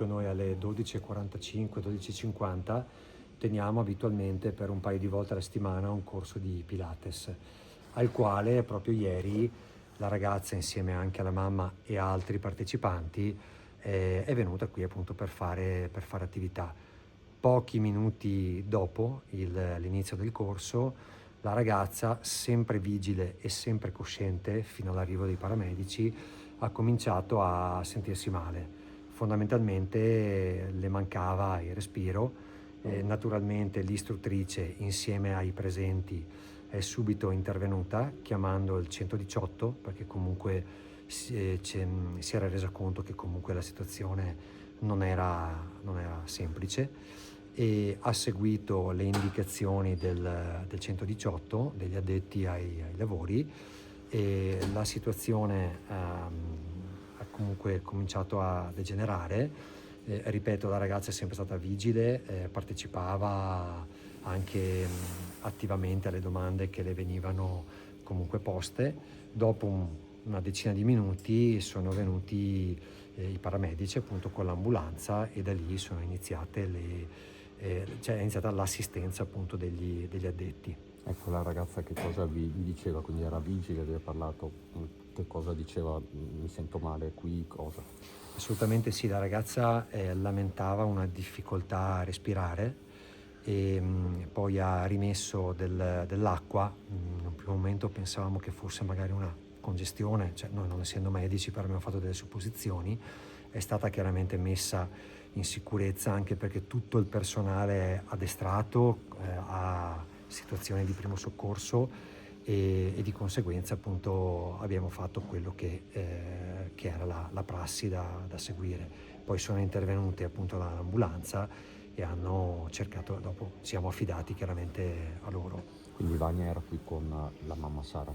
Noi alle 12:45, 12:50 teniamo abitualmente per un paio di volte alla settimana un corso di Pilates, al quale proprio ieri la ragazza, insieme anche alla mamma e a altri partecipanti, è venuta qui appunto per fare attività. Pochi minuti dopo l'inizio del corso, la ragazza, sempre vigile e sempre cosciente fino all'arrivo dei paramedici, ha cominciato a sentirsi male. Fondamentalmente le mancava il respiro. Naturalmente l'istruttrice, insieme ai presenti, è subito intervenuta chiamando il 118, perché comunque si era resa conto che comunque la situazione non era semplice, e ha seguito le indicazioni del 118, degli addetti ai lavori, e la situazione ha comunque cominciato a degenerare. Ripeto, la ragazza è sempre stata vigile, partecipava anche attivamente alle domande che le venivano comunque poste. Dopo una decina di minuti sono venuti i paramedici appunto con l'ambulanza, e da lì sono iniziate cioè è iniziata l'assistenza appunto degli addetti. Ecco, la ragazza che cosa vi diceva? Quindi era vigile, vi ha parlato, che cosa diceva? Mi sento male qui, cosa? Assolutamente sì, la ragazza lamentava una difficoltà a respirare, e poi ha rimesso dell'acqua. In un primo momento pensavamo che fosse magari una congestione, cioè noi non essendo medici però abbiamo fatto delle supposizioni. È stata chiaramente messa in sicurezza anche perché tutto il personale è addestrato a situazioni di primo soccorso, e di conseguenza appunto abbiamo fatto quello che era la prassi da seguire. Poi sono intervenute appunto l'ambulanza e hanno cercato, dopo siamo affidati chiaramente a loro. Quindi Vania era qui con la mamma Sara.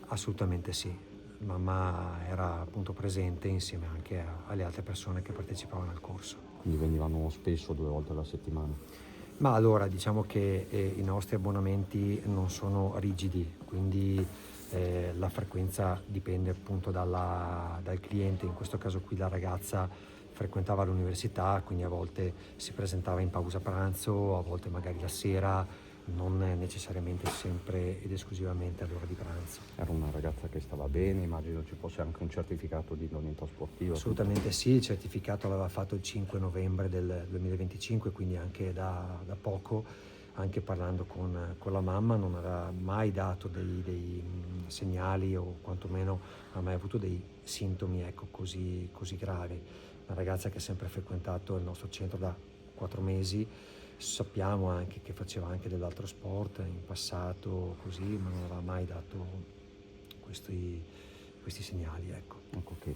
Assolutamente sì, mamma era appunto presente insieme anche alle altre persone che partecipavano al corso. Quindi venivano spesso, 2 volte alla settimana. Ma allora diciamo che i nostri abbonamenti non sono rigidi, quindi la frequenza dipende appunto dal cliente. In questo caso qui la ragazza frequentava l'università, quindi a volte si presentava in pausa pranzo, a volte magari la sera, non necessariamente sempre ed esclusivamente all'ora di pranzo. Era una ragazza che stava bene, immagino ci fosse anche un certificato di idoneità sportiva. Assolutamente sì, il certificato l'aveva fatto il 5 novembre del 2025, quindi anche da poco. Anche parlando con la mamma, non aveva mai dato dei segnali, o quantomeno non ha mai avuto dei sintomi, ecco, così gravi. Una ragazza che ha sempre frequentato il nostro centro da 4 mesi, sappiamo anche che faceva anche dell'altro sport in passato, così, ma non aveva mai dato questi segnali, ecco. Ecco che